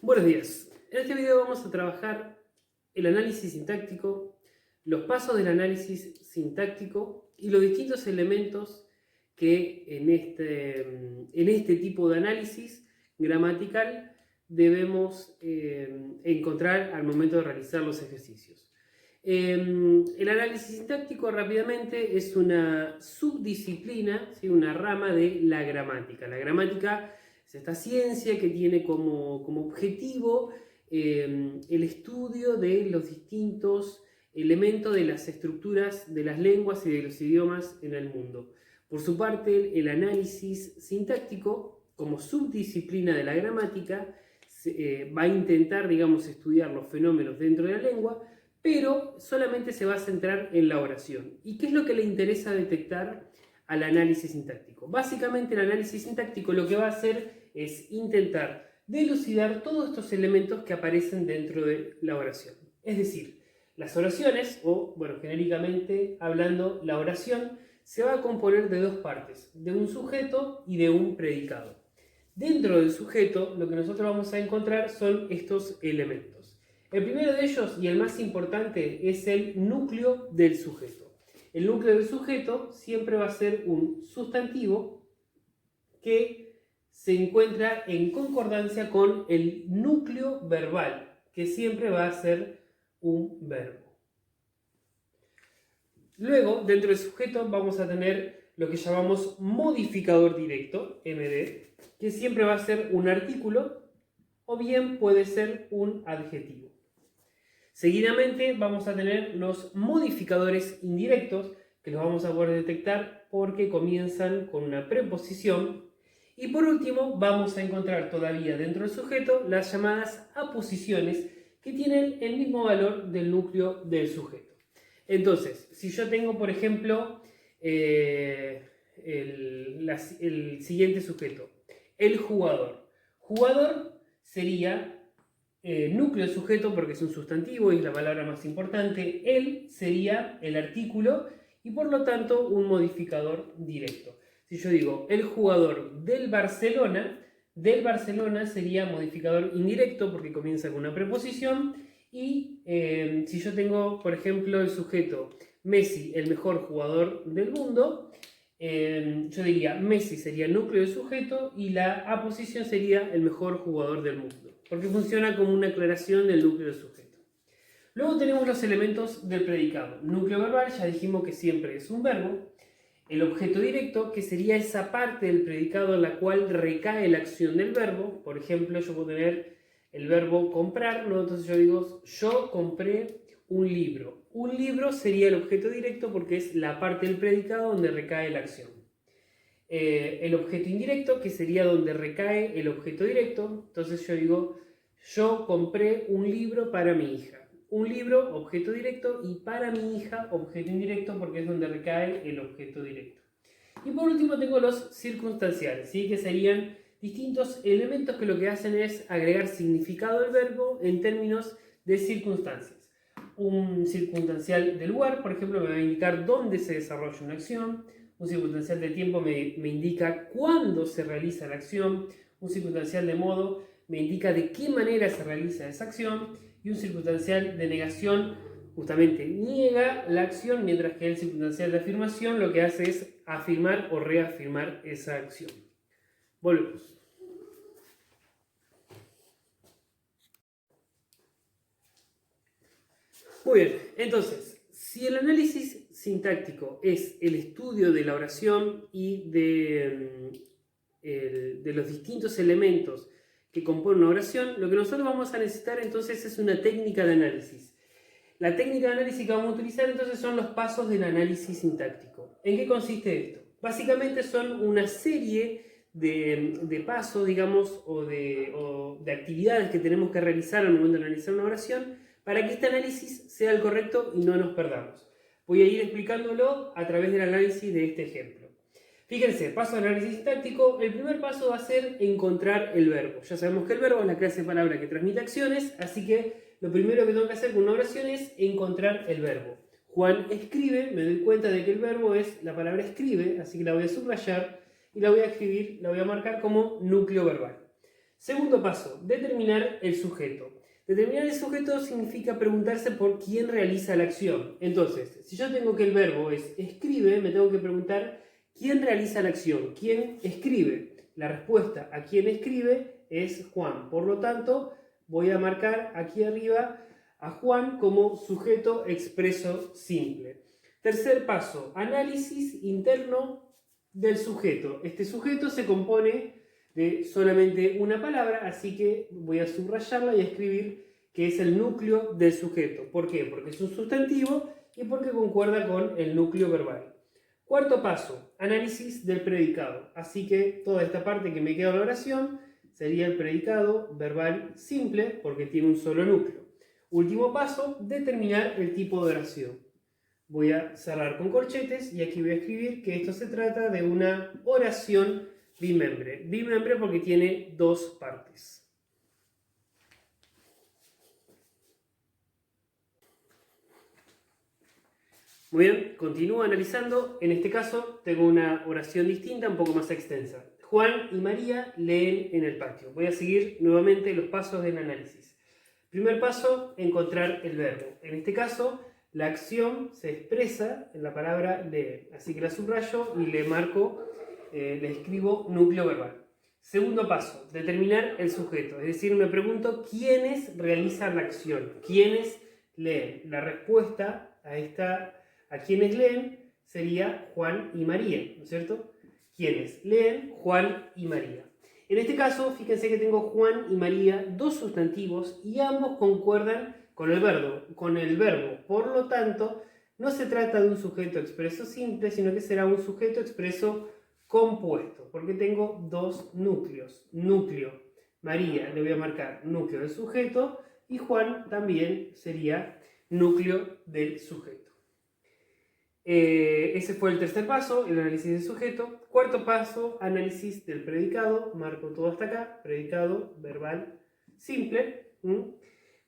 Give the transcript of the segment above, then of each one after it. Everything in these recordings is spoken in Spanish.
Buenos días. En este video vamos a trabajar el análisis sintáctico, los pasos del análisis sintáctico y los distintos elementos que en este tipo de análisis gramatical debemos encontrar al momento de realizar los ejercicios. El análisis sintáctico rápidamente es una subdisciplina, ¿sí? Una rama de la gramática. La gramática es esta ciencia que tiene como objetivo el estudio de los distintos elementos de las estructuras de las lenguas y de los idiomas en el mundo. Por su parte, el análisis sintáctico, como subdisciplina de la gramática, va a intentar, digamos, estudiar los fenómenos dentro de la lengua, pero solamente se va a centrar en la oración. ¿Y qué es lo que le interesa detectar al análisis sintáctico? Básicamente el análisis sintáctico lo que va a hacer es intentar dilucidar todos estos elementos que aparecen dentro de la oración. Es decir, las oraciones, o bueno, genéricamente hablando, la oración se va a componer de dos partes, de un sujeto y de un predicado. Dentro del sujeto, lo que nosotros vamos a encontrar son estos elementos. El primero de ellos, y el más importante, es el núcleo del sujeto. El núcleo del sujeto siempre va a ser un sustantivo que se encuentra en concordancia con el núcleo verbal, que siempre va a ser un verbo. Luego, dentro del sujeto vamos a tener lo que llamamos modificador directo, MD, que siempre va a ser un artículo o bien puede ser un adjetivo. Seguidamente vamos a tener los modificadores indirectos, que los vamos a poder detectar porque comienzan con una preposición. Y por último vamos a encontrar todavía dentro del sujeto las llamadas aposiciones, que tienen el mismo valor del núcleo del sujeto. Entonces, si yo tengo, por ejemplo, el siguiente sujeto, el jugador. Jugador sería núcleo del sujeto porque es un sustantivo y es la palabra más importante. El sería el artículo y por lo tanto un modificador directo. Si yo digo el jugador del Barcelona sería modificador indirecto porque comienza con una preposición. Y si yo tengo, por ejemplo, el sujeto Messi, el mejor jugador del mundo, yo diría Messi sería el núcleo del sujeto y la aposición sería el mejor jugador del mundo, porque funciona como una aclaración del núcleo del sujeto. Luego tenemos los elementos del predicado. Núcleo verbal, ya dijimos que siempre es un verbo. El objeto directo, que sería esa parte del predicado en la cual recae la acción del verbo. Por ejemplo, yo puedo tener el verbo comprar, ¿no? Entonces yo digo, yo compré un libro. Un libro sería el objeto directo porque es la parte del predicado donde recae la acción. El objeto indirecto, que sería donde recae el objeto directo. Entonces yo digo, yo compré un libro para mi hija. Un libro, objeto directo, y para mi hija, objeto indirecto, porque es donde recae el objeto directo. Y por último tengo los circunstanciales, ¿sí? Que serían distintos elementos que lo que hacen es agregar significado al verbo en términos de circunstancias. Un circunstancial de lugar, por ejemplo, me va a indicar dónde se desarrolla una acción. Un circunstancial de tiempo me indica cuándo se realiza la acción. Un circunstancial de modo me indica de qué manera se realiza esa acción. Y un circunstancial de negación justamente niega la acción, mientras que el circunstancial de afirmación lo que hace es afirmar o reafirmar esa acción. Volvemos. Muy bien, entonces, si el análisis sintáctico es el estudio de la oración y de los distintos elementos que componen una oración, lo que nosotros vamos a necesitar entonces es una técnica de análisis. La técnica de análisis que vamos a utilizar entonces son los pasos del análisis sintáctico. ¿En qué consiste esto? Básicamente son una serie de pasos, digamos, o de actividades que tenemos que realizar al momento de analizar una oración para que este análisis sea el correcto y no nos perdamos. Voy a ir explicándolo a través del análisis de este ejemplo. Fíjense, paso de análisis sintáctico. El primer paso va a ser encontrar el verbo. Ya sabemos que el verbo es la clase de palabra que transmite acciones, así que lo primero que tengo que hacer con una oración es encontrar el verbo. Juan escribe, me doy cuenta de que el verbo es la palabra escribe, así que la voy a subrayar y la voy a escribir, la voy a marcar como núcleo verbal. Segundo paso, determinar el sujeto. Determinar el sujeto significa preguntarse por quién realiza la acción. Entonces, si yo tengo que el verbo es escribe, me tengo que preguntar quién realiza la acción, quién escribe. La respuesta a quién escribe es Juan. Por lo tanto, voy a marcar aquí arriba a Juan como sujeto expreso simple. Tercer paso, análisis interno del sujeto. Este sujeto se compone de solamente una palabra, así que voy a subrayarla y a escribir que es el núcleo del sujeto. ¿Por qué? Porque es un sustantivo y porque concuerda con el núcleo verbal. Cuarto paso, análisis del predicado. Así que toda esta parte que me queda de la oración sería el predicado verbal simple porque tiene un solo núcleo. Último paso, determinar el tipo de oración. Voy a cerrar con corchetes y aquí voy a escribir que esto se trata de una oración bimembre. Bimembre porque tiene dos partes. Muy bien, continúo analizando. En este caso tengo una oración distinta, un poco más extensa. Juan y María leen en el patio. Voy a seguir nuevamente los pasos del análisis. Primer paso, encontrar el verbo. En este caso, la acción se expresa en la palabra leer. Así que la subrayo y le marco, le escribo núcleo verbal. Segundo paso, determinar el sujeto. Es decir, me pregunto quiénes realizan la acción, quiénes leen. La respuesta a quienes leen sería Juan y María, ¿no es cierto? Quienes leen, Juan y María. En este caso, fíjense que tengo Juan y María, dos sustantivos, y ambos concuerdan con el verbo. Por lo tanto, no se trata de un sujeto expreso simple, sino que será un sujeto expreso compuesto, porque tengo dos núcleos. Núcleo, María, le voy a marcar núcleo del sujeto, y Juan también sería núcleo del sujeto. Ese fue el tercer paso, el análisis del sujeto. Cuarto paso, análisis del predicado. Marco todo hasta acá, predicado verbal simple.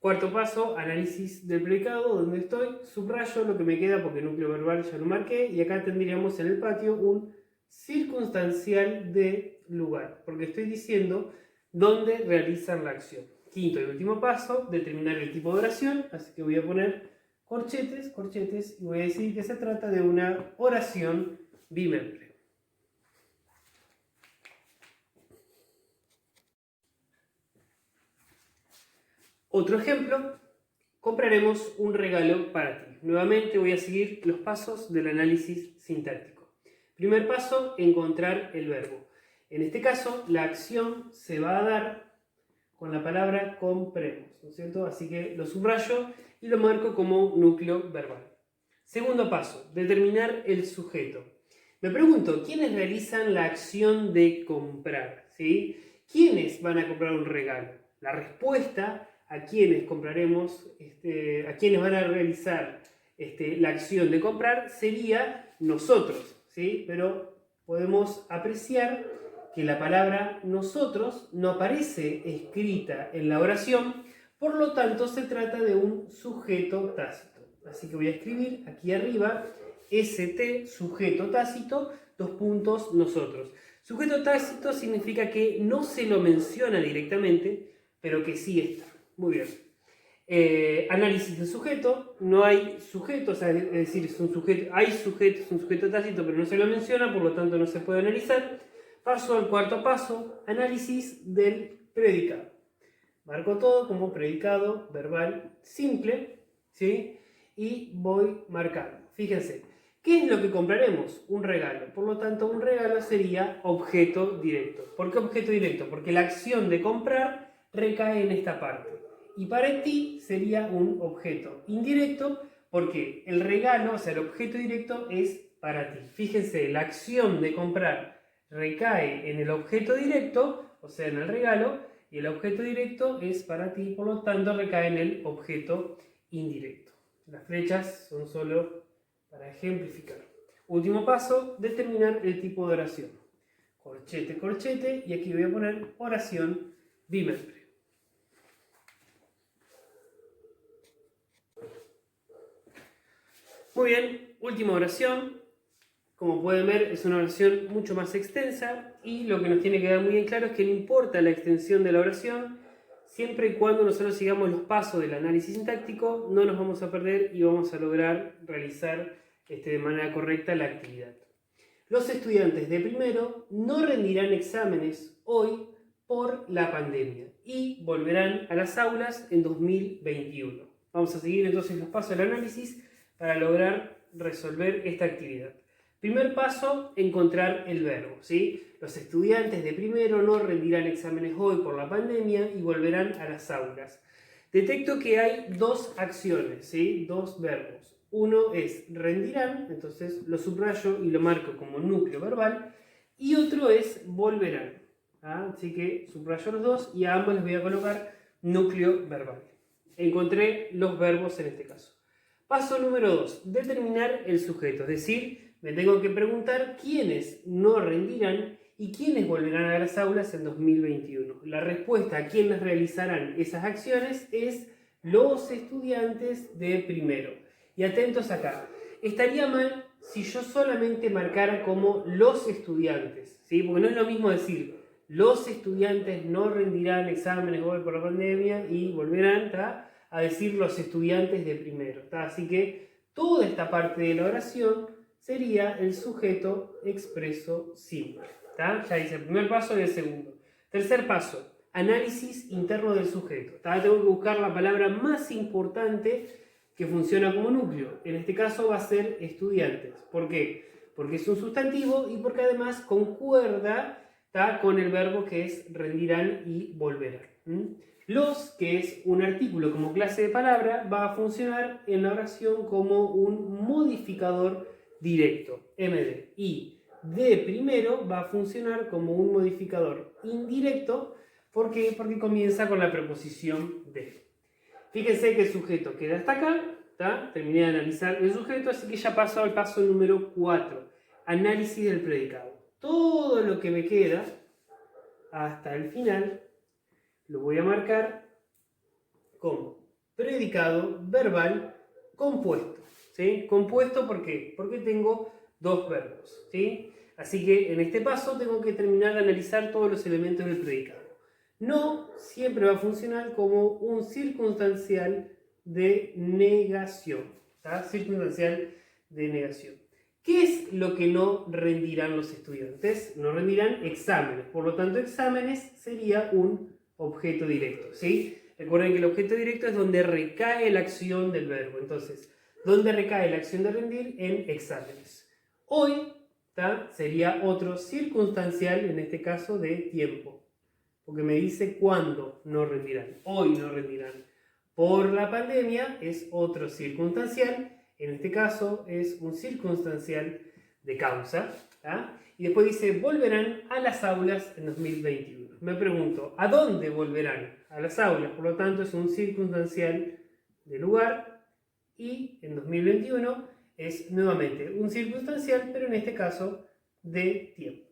Cuarto paso, análisis del predicado, donde estoy, subrayo lo que me queda porque núcleo verbal ya lo marqué. Y acá tendríamos en el patio un circunstancial de lugar, porque estoy diciendo dónde realizan la acción. Quinto y último paso, determinar el tipo de oración, así que voy a poner corchetes, y voy a decir que se trata de una oración bimembre. Otro ejemplo, compraremos un regalo para ti. Nuevamente voy a seguir los pasos del análisis sintáctico. Primer paso, encontrar el verbo. En este caso, la acción se va a dar con la palabra compremos, ¿no es cierto? Así que lo subrayo y lo marco como núcleo verbal. Segundo paso, determinar el sujeto. Me pregunto, ¿quiénes realizan la acción de comprar? ¿Sí? ¿Quiénes van a comprar un regalo? La respuesta a quienes compraremos, a quienes van a realizar la acción de comprar sería nosotros, ¿sí? Pero podemos apreciar que la palabra nosotros no aparece escrita en la oración, por lo tanto se trata de un sujeto tácito. Así que voy a escribir aquí arriba ST, sujeto tácito, dos puntos, nosotros. Sujeto tácito significa que no se lo menciona directamente, pero que sí está. Muy bien. Análisis del sujeto, no hay sujeto, o sea, es decir, es un sujeto, hay sujeto, es un sujeto tácito, pero no se lo menciona, por lo tanto no se puede analizar. Paso al cuarto paso, análisis del predicado. Marco todo como predicado verbal simple, ¿sí? Y voy marcando. Fíjense, ¿qué es lo que compraremos? Un regalo. Por lo tanto, un regalo sería objeto directo. ¿Por qué objeto directo? Porque la acción de comprar recae en esta parte. Y para ti sería un objeto indirecto porque el regalo, o sea, el objeto directo es para ti. Fíjense, la acción de comprar recae en el objeto directo, o sea, en el regalo, y el objeto directo es para ti, por lo tanto recae en el objeto indirecto. Las flechas son solo para ejemplificar. Último paso, determinar el tipo de oración. Corchete, corchete, y aquí voy a poner oración bimembre. Muy bien, última oración. Como pueden ver, es una oración mucho más extensa y lo que nos tiene que quedar muy en claro es que no importa la extensión de la oración, siempre y cuando nosotros sigamos los pasos del análisis sintáctico, no nos vamos a perder y vamos a lograr realizar de manera correcta la actividad. Los estudiantes de primero no rendirán exámenes hoy por la pandemia y volverán a las aulas en 2021. Vamos a seguir entonces los pasos del análisis para lograr resolver esta actividad. Primer paso, encontrar el verbo, ¿sí? Los estudiantes de primero no rendirán exámenes hoy por la pandemia y volverán a las aulas. Detecto que hay dos acciones, ¿sí? Dos verbos. Uno es rendirán, entonces lo subrayo y lo marco como núcleo verbal, y otro es volverán. Así que subrayo los dos y a ambos les voy a colocar núcleo verbal. Encontré los verbos en este caso. Paso número 2, determinar el sujeto, es decir, me tengo que preguntar quiénes no rendirán y quiénes volverán a las aulas en 2021. La respuesta a quiénes realizarán esas acciones es los estudiantes de primero. Y atentos acá, estaría mal si yo solamente marcara como los estudiantes, ¿sí? Porque no es lo mismo decir los estudiantes no rendirán exámenes hoy por la pandemia y volverán a decir los estudiantes de primero. Así que toda esta parte de la oración sería el sujeto expreso simple. Ya hice el primer paso y el segundo. Tercer paso, análisis interno del sujeto. Tengo que buscar la palabra más importante que funciona como núcleo. En este caso va a ser estudiantes. ¿Por qué? Porque es un sustantivo y porque además concuerda con el verbo que es rendirán y volverán. Los, que es un artículo como clase de palabra, va a funcionar en la oración como un modificador directo, MD. Y de primero va a funcionar como un modificador indirecto. ¿Por qué? Porque comienza con la preposición de. Fíjense que el sujeto queda hasta acá, terminé de analizar el sujeto, así que ya paso al paso número 4, análisis del predicado. Todo lo que me queda hasta el final lo voy a marcar como predicado verbal compuesto. ¿Sí? Compuesto, ¿por qué? Porque tengo dos verbos. ¿Sí? Así que en este paso tengo que terminar de analizar todos los elementos del predicado. No siempre va a funcionar como un circunstancial de negación. Circunstancial de negación. ¿Qué es lo que no rendirán los estudiantes? No rendirán exámenes. Por lo tanto, exámenes sería un objeto directo. ¿Sí? Recuerden que el objeto directo es donde recae la acción del verbo. Entonces, ¿dónde recae la acción de rendir? En exámenes. Hoy sería otro circunstancial, en este caso de tiempo. Porque me dice cuándo no rendirán. Hoy no rendirán. Por la pandemia es otro circunstancial. En este caso es un circunstancial de causa. Y después dice volverán a las aulas en 2021. Me pregunto, ¿a dónde volverán? A las aulas. Por lo tanto es un circunstancial de lugar. Y en 2021 es nuevamente un circunstancial, pero en este caso de tiempo.